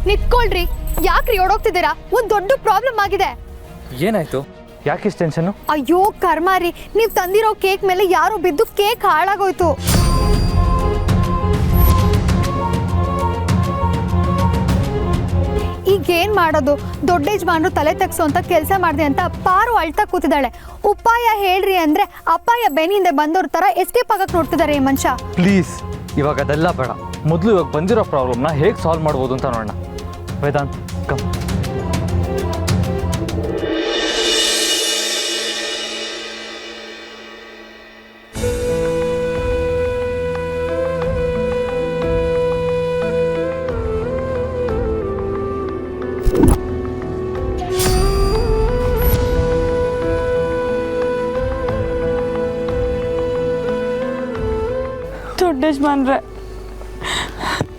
ನಿತ್ಕೊಳ್ರಿ. ಯಾಕ್ರಿ ಓಡೋಗ್ತಿದ್ದೀರಾ? ಒಂದ್ ದೊಡ್ಡ ಪ್ರಾಬ್ಲಮ್ ಆಗಿದೆ. ಏನಾಯ್ತು? ಯಾಕೆ ಟೆನ್ಷನ್? ಅಯ್ಯೋ ಕರ್ಮಾರಿ, ನೀವ್ ತಂದಿರೋ ಕೇಕ್ ಮೇಲೆ ಯಾರೋ ಬಿದ್ದು ಕೇಕ್ ಹಾಳಾಗೋಯ್ತು. ಈಗೇನ್ ಮಾಡೋದು? ದೊಡ್ಡ ಯಜಮಾನ್ರು ತಲೆ ತಗ್ಸೋ ಅಂತ ಕೆಲಸ ಮಾಡಿದೆ ಅಂತ ಪಾರು ಅಳ್ತಾ ಕೂತಿದ್ದಾಳೆ. ಉಪಾಯ ಹೇಳ್ರಿ ಅಂದ್ರೆ ಅಪಾಯ ಬೆನ್ ಹಿಂದೆ ಬಂದವ್ರ ತರ ಎಸ್ಕೇಪ್ ಆಗಕ್ ನೋಡ್ತಿದ್ದಾರೆ ಈ ಮನುಷ್ಯ. ಪ್ಲೀಸ್, ಇವಾಗ ಅದೆಲ್ಲ ಬೇಡ. ಮೊದಲು ಇವಾಗ ಬಂದಿರೋ ಪ್ರಾಬ್ಲಮ್ನ ಹೇಗೆ ಸಾಲ್ವ್ ಮಾಡ್ಬೋದು ಅಂತ ನೋಡೋಣ. ವೇದಾಂತ್, ಕಮ್. ದೊಡ್ಡ ಯಜಮಾನ್ರೆ,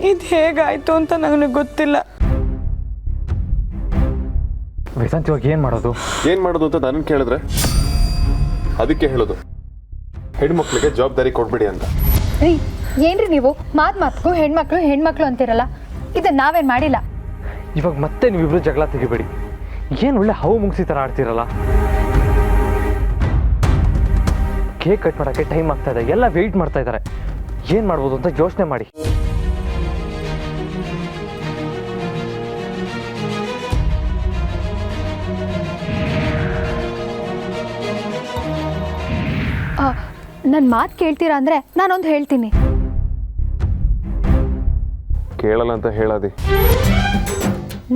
ಇದು ಹೇಗಾಯ್ತು ಅಂತ ನನಗೆ ಗೊತ್ತಿಲ್ಲ. ವೇದಾಂತ್, ಇವಾಗ ಏನು ಮಾಡೋದು ಅಂತ ನಾನು ಕೇಳಿದ್ರೆ ಅದಕ್ಕೆ ಹೇಳೋದು, ಹೆಣ್ಮಕ್ಳಿಗೆ ಜವಾಬ್ದಾರಿ ಕೊಡ್ಬೇಡಿ ಅಂತ. ರೀ, ಏನ್ರಿ ನೀವು ಮಾತ್ಗೂ ಹೆಣ್ಮಕ್ಳು ಅಂತಿರಲ್ಲ? ಇದನ್ನ ನಾವೇನ್ ಮಾಡಿಲ್ಲ. ಇವಾಗ ಮತ್ತೆ ನೀವಿಬ್ರು ಜಗಳ ತೆಗಿಬೇಡಿ. ಏನು ಒಳ್ಳೆ ಹಾವು ಮುಗಿಸಿ ಥರ ಆಡ್ತಿರಲ್ಲ. ಕೇಕ್ ಕಟ್ ಮಾಡೋಕ್ಕೆ ಟೈಮ್ ಆಗ್ತಾ ಇದೆ, ಎಲ್ಲ ವೆಯ್ಟ್ ಮಾಡ್ತಾ ಇದ್ದಾರೆ. ಏನು ಮಾಡ್ಬೋದು ಅಂತ ಯೋಚನೆ ಮಾಡಿ. ನನ್ನ ಮಾತು ಕೇಳ್ತೀರಾ ಅಂದರೆ ನಾನೊಂದು ಹೇಳ್ತೀನಿ. ಕೇಳಲ್ಲ ಅಂತ ಹೇಳಾದಿ.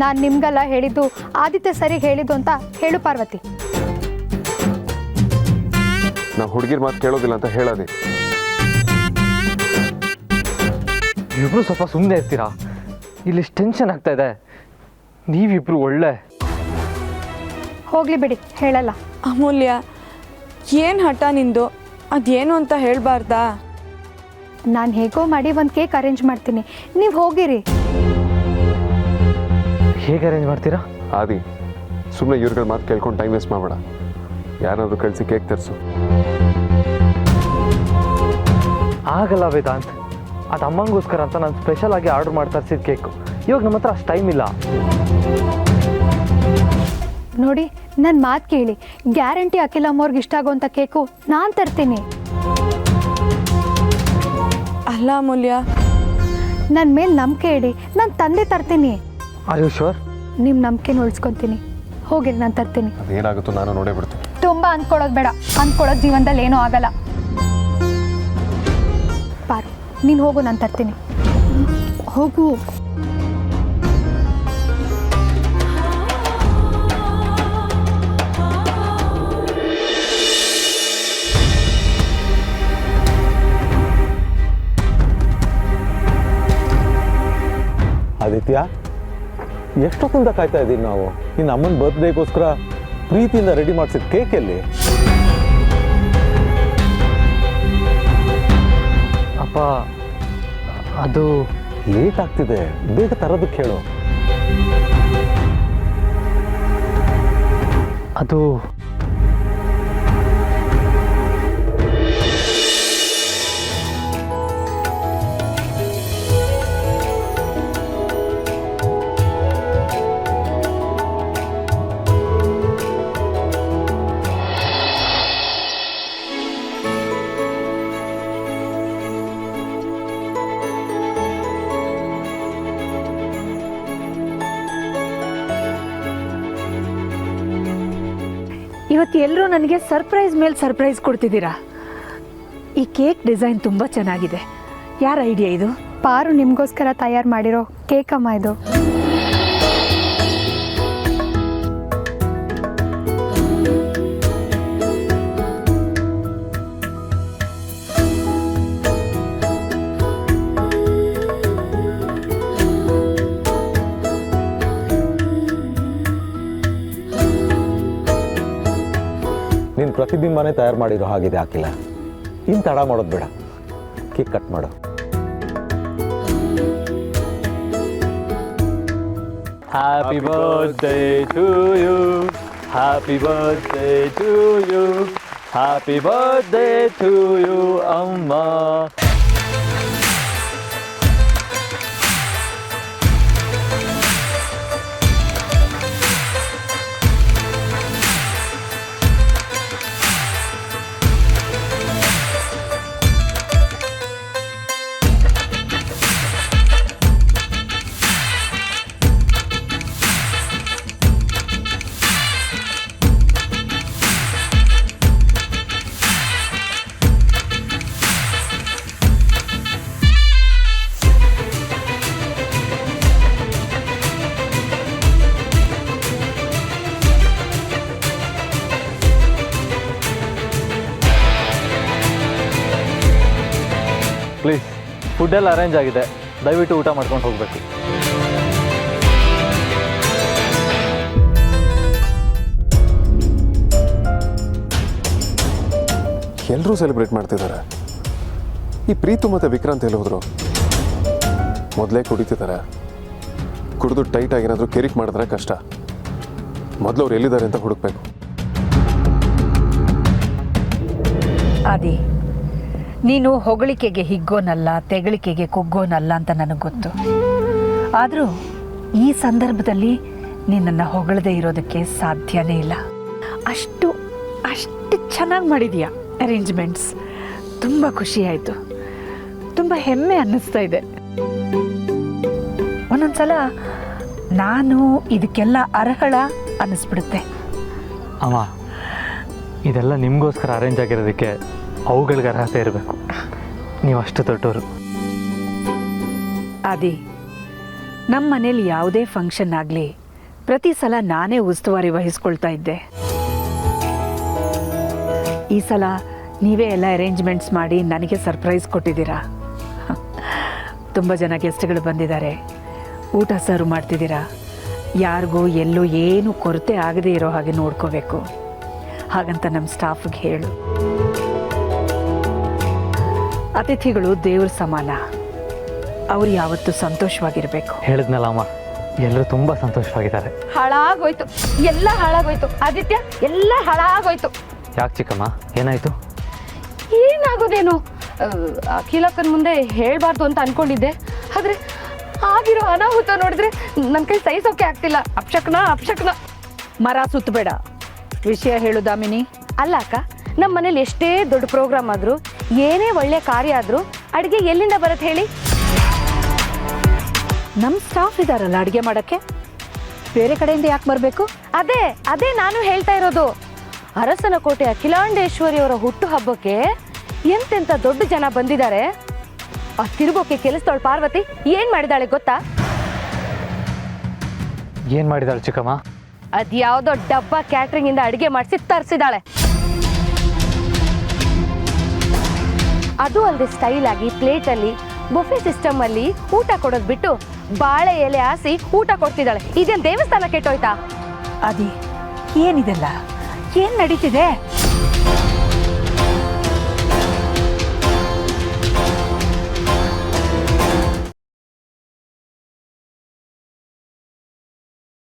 ನಾನು ನಿಮ್ಗೆಲ್ಲ ಹೇಳಿದ್ದು ಆದಿತ್ಯ ಸರಿಗೆ ಹೇಳಿದ್ದು ಅಂತ ಹೇಳು ಪಾರ್ವತಿ. ನಾ ಹುಡುಗಿರ್ ಮಾತು ಕೇಳೋದಿಲ್ಲ ಅಂತ ಹೇಳಾದಿ. ಇಬ್ರು ಸ್ವಲ್ಪ ಸುಮ್ಮನೆ ಇರ್ತೀರಾ? ಇಲ್ಲಿ ಟೆನ್ಷನ್ ಆಗ್ತಾ ಇದೆ. ನೀವಿಬ್ರು ಒಳ್ಳೆ. ಹೋಗ್ಲಿ ಬಿಡಿ, ಹೇಳಲ್ಲ. ಅಮೂಲ್ಯ, ಏನು ಹಠ ನಿಂದು? ಅದೇನು ಅಂತ ಹೇಳಬಾರ್ದಾ? ನಾನು ಹೇಗೋ ಮಾಡಿ ಒಂದು ಕೇಕ್ ಅರೇಂಜ್ ಮಾಡ್ತೀನಿ, ನೀವು ಹೋಗಿರಿ. ಹೇಗೆ ಅರೇಂಜ್ ಮಾಡ್ತೀರಾ? ಆದಿ, ಸುಮ್ಮನೆ ಇವ್ರುಗಳ ಮಾತು ಕೇಳ್ಕೊಂಡು ಟೈಮ್ ವೇಸ್ಟ್ ಮಾಡಬೇಡ. ಯಾರಾದರೂ ಕಳಿಸಿ ಕೇಕ್ ತರಿಸು. ಆಗಲ್ಲ ವೇದಾಂತ್, ಅದು ಅಮ್ಮಂಗೋಸ್ಕರ ಅಂತ ನಾನು ಸ್ಪೆಷಲ್ ಆಗಿ ಆರ್ಡರ್ ಮಾಡಿ ತರಿಸಿದ ಕೇಕು. ಇವಾಗ ನಮ್ಮ ಹತ್ರ ಅಷ್ಟು ಟೈಮ್ ಇಲ್ಲ. ನೋಡಿ, ನನ್ನ ಮಾತು ಕೇಳಿ. ಗ್ಯಾರಂಟಿ ಅಖಿಲ ಅಮ್ಮವ್ರಿಗೆ ಇಷ್ಟ ಆಗೋಂಥ ಕೇಕು ನಾನು ತರ್ತೀನಿ. ಅಲ್ಲ ಅಮೂಲ್ಯ, ನನ್ನ ಮೇಲೆ ನಂಬಿಕೆ ಇಡಿ, ನಾನು ತಂದೆ ತರ್ತೀನಿ. Are you sure? ನಿಮ್ಮ ನಂಬಿಕೆನ ಉಳಿಸ್ಕೊತೀನಿ. ಹೋಗಿರಿ, ನಾನು ತರ್ತೀನಿ. ಅದೇನಾಗುತ್ತೋ ನಾನು ನೋಡೇ ಬಿಡ್ತೀನಿ. ತುಂಬ ಅಂದ್ಕೊಳ್ಳೋದು ಬೇಡ. ಅಂದ್ಕೊಳ್ಳೋದು ಜೀವನದಲ್ಲಿ ಏನೂ ಆಗಲ್ಲ. ಪಾರು, ನೀನು ಹೋಗು, ನಾನು ತರ್ತೀನಿ. ಹೋಗು. ಆದಿತ್ಯ, ಎಷ್ಟೊತ್ತಿಂದ ಕಾಯ್ತಾ ಇದ್ದೀವಿ ನಾವು. ಇನ್ನು ಅಮ್ಮನ ಬರ್ತ್ಡೇಗೋಸ್ಕರ ಪ್ರೀತಿಯಿಂದ ರೆಡಿ ಮಾಡಿಸಿದ ಕೇಕಲ್ಲಿ. ಅಪ್ಪ, ಅದು ಲೇಟ್ ಆಗ್ತಿದೆ, ಬೇಗ ತರೋದಕ್ಕೆ ಹೇಳು. ಅದು ಇವತ್ತು ಎಲ್ಲರೂ ನನಗೆ ಸರ್ಪ್ರೈಸ್ ಮೇಲೆ ಸರ್ಪ್ರೈಸ್ ಕೊಡ್ತಿದ್ದೀರಾ. ಈ ಕೇಕ್ ಡಿಸೈನ್ ತುಂಬ ಚೆನ್ನಾಗಿದೆ. ಯಾರ ಐಡಿಯಾ ಇದು? ಪಾರು ನಿಮಗೋಸ್ಕರ ತಯಾರು ಮಾಡಿರೋ ಕೇಕ್ ಅಮ್ಮ ಇದು. ನೀನು ಪ್ರತಿಬಿಂಬನೇ ತಯಾರು ಮಾಡಿರೋ ಹಾಗಿದೆ ಅಖಿಲ. ಇನ್ನು ತಡ ಮಾಡೋದು ಬೇಡ, ಕೇಕ್ ಕಟ್ ಮಾಡು. Happy birthday to you, happy birthday to you, happy birthday to you ಅಮ್ಮ. ಫುಡ್ ಎಲ್ಲ ಅರೇಂಜ್ ಆಗಿದೆ, ದಯವಿಟ್ಟು ಊಟ ಮಾಡ್ಕೊಂಡು ಹೋಗಬೇಕು. ಎಲ್ಲರೂ ಸೆಲೆಬ್ರೇಟ್ ಮಾಡ್ತಿದ್ದಾರೆ. ಈ ಪ್ರೀತು ಮತ್ತು ವಿಕ್ರಾಂತ್ ಎಲ್ಲಿ ಹೋದ್ರು? ಮೊದಲೇ ಕುಡಿತಿದ್ದಾರೆ. ಕುಡಿದು ಟೈಟಾಗಿ ಏನಾದರೂ ಕೆರಿಕ್ ಮಾಡಿದ್ರೆ ಕಷ್ಟ. ಮೊದಲು ಅವ್ರು ಎಲ್ಲಿದ್ದಾರೆ ಅಂತ ಹುಡುಕ್ಬೇಕು. ಆದಿ, ನೀನು ಹೊಗಳಿಕೆಗೆ ಹಿಗ್ಗೋನಲ್ಲ, ತೆಗಳಿಕೆಗೆ ಕುಗ್ಗೋನಲ್ಲ ಅಂತ ನನಗೆ ಗೊತ್ತು. ಆದರೂ ಈ ಸಂದರ್ಭದಲ್ಲಿ ನಿನ್ನನ್ನು ಹೊಗಳದೇ ಇರೋದಕ್ಕೆ ಸಾಧ್ಯನೇ ಇಲ್ಲ. ಅಷ್ಟು ಚೆನ್ನಾಗಿ ಮಾಡಿದೀಯಾ ಅರೇಂಜ್ಮೆಂಟ್ಸ್. ತುಂಬ ಖುಷಿಯಾಯಿತು, ತುಂಬ ಹೆಮ್ಮೆ ಅನ್ನಿಸ್ತಾ ಇದೆ. ಒಂದೊಂದ್ಸಲ ನಾನು ಇದಕ್ಕೆಲ್ಲ ಅರ್ಹಳ ಅನ್ನಿಸ್ಬಿಡುತ್ತೆ. ಅಮ್ಮ, ಇದೆಲ್ಲ ನಿಮಗೋಸ್ಕರ ಅರೇಂಜ್ ಆಗಿರೋದಕ್ಕೆ ಅವುಗಳಿಗೆ ಅರ್ಹತೆ ಇರಬೇಕು. ನೀವು ಅಷ್ಟು ದೊಡ್ಡವರು. ಆದಿ, ನಮ್ಮ ಮನೇಲಿ ಯಾವುದೇ ಫಂಕ್ಷನ್ ಆಗಲಿ ಪ್ರತಿ ಸಲ ನಾನೇ ಉಸ್ತುವಾರಿ ವಹಿಸ್ಕೊಳ್ತಾ ಇದ್ದೆ. ಈ ಸಲ ನೀವೇ ಎಲ್ಲ ಅರೇಂಜ್ಮೆಂಟ್ಸ್ ಮಾಡಿ ನನಗೆ ಸರ್ಪ್ರೈಸ್ ಕೊಟ್ಟಿದ್ದೀರಾ. ತುಂಬ ಜನ ಗೆಸ್ಟ್ಗಳು ಬಂದಿದ್ದಾರೆ, ಊಟ ಸರ್ವ್ ಮಾಡ್ತಿದ್ದೀರಾ. ಯಾರಿಗೂ ಎಲ್ಲೂ ಏನು ಕೊರತೆ ಆಗದೇ ಇರೋ ಹಾಗೆ ನೋಡ್ಕೋಬೇಕು. ಹಾಗಂತ ನಮ್ಮ ಸ್ಟಾಫ್ಗೆ ಹೇಳು. ಅತಿಥಿಗಳು ದೇವ್ರ ಸಮಾನ, ಅವ್ರು ಯಾವತ್ತೂ ಸಂತೋಷವಾಗಿರಬೇಕು. ಹೇಳಿದ್ನಲ್ಲ ಅಮ್ಮ, ಎಲ್ಲರೂ ತುಂಬ ಸಂತೋಷವಾಗಿದ್ದಾರೆ. ಹಾಳಾಗೋಯ್ತು, ಎಲ್ಲ ಹಾಳಾಗೋಯ್ತು ಆದಿತ್ಯ, ಎಲ್ಲ ಹಾಳಾಗೋಯ್ತು. ಯಾಕೆ ಚಿಕ್ಕಮ್ಮ, ಏನಾಯಿತು? ಏನಾಗೋದೇನು, ಅಖಿಲಕ್ಕನ ಮುಂದೆ ಹೇಳಬಾರ್ದು ಅಂತ ಅನ್ಕೊಂಡಿದ್ದೆ. ಆದರೆ ಆಗಿರೋ ಅನಾಹುತ ನೋಡಿದ್ರೆ ನನ್ನ ಕೈ ಸಹಿಸೋಕೆ ಆಗ್ತಿಲ್ಲ. ಅಪ್ಶಕ್ನ ಮರ ಸುತ್ತಬೇಡ, ವಿಷಯ ಹೇಳು ದಾಮಿನಿ. ಅಲ್ಲ ಅಕ್ಕ, ನಮ್ಮ ಮನೇಲಿ ಎಷ್ಟೇ ದೊಡ್ಡ ಪ್ರೋಗ್ರಾಮ್ ಆದರೂ, ಏನೇ ಒಳ್ಳೆ ಕಾರ್ಯ ಆದರೂ ಅಡುಗೆ ಎಲ್ಲಿಂದ ಬರುತ್ತೆ ಹೇಳಿ? ನಮ್ಮ ಸ್ಟಾಫ್ ಇದಾರಲ್ಲ ಅಡುಗೆ ಮಾಡೋಕ್ಕೆ, ಬೇರೆ ಕಡೆಯಿಂದ ಯಾಕೆ ಬರಬೇಕು? ಅದೇ ನಾನು ಹೇಳ್ತಾ ಇರೋದು. ಅರಸನ ಕೋಟೆ ಅಖಿಲಾಂಡೇಶ್ವರಿಯವರ ಹುಟ್ಟು ಹಬ್ಬಕ್ಕೆ ಎಂತೆಂಥ ದೊಡ್ಡ ಜನ ಬಂದಿದ್ದಾರೆ. ಆ ತಿರುಗೋಕೆ ಕೆಲಸದವಳು ಪಾರ್ವತಿ ಏನ್ ಮಾಡಿದಾಳೆ ಗೊತ್ತಾ? ಏನು ಮಾಡಿದಾಳೆ ಚಿಕ್ಕಮ್ಮ? ಅದ್ಯಾವುದೋ ಡಬ್ಬ ಕ್ಯಾಟ್ರಿಂಗ್ ಇಂದ ಅಡಿಗೆ ಮಾಡಿಸಿ ತರಿಸಿದಾಳೆ. ಅದು ಅಲ್ಲದೆ ಸ್ಟೈಲ್ ಆಗಿ ಪ್ಲೇಟಲ್ಲಿ ಬುಫೆ ಸಿಸ್ಟಮ್ ಅಲ್ಲಿ ಊಟ ಕೊಡೋದು ಬಿಟ್ಟು ಬಾಳೆ ಎಲೆ ಹಾಸಿ ಊಟ ಕೊಡ್ತಿದ್ದಾಳೆ. ಇದೇನು ದೇವಸ್ಥಾನ ಕೆಟ್ಟೋಯ್ತಾ? ಅದಿ, ಏನಿದೆಲ್ಲ, ಏನು ನಡೀತಿದೆ?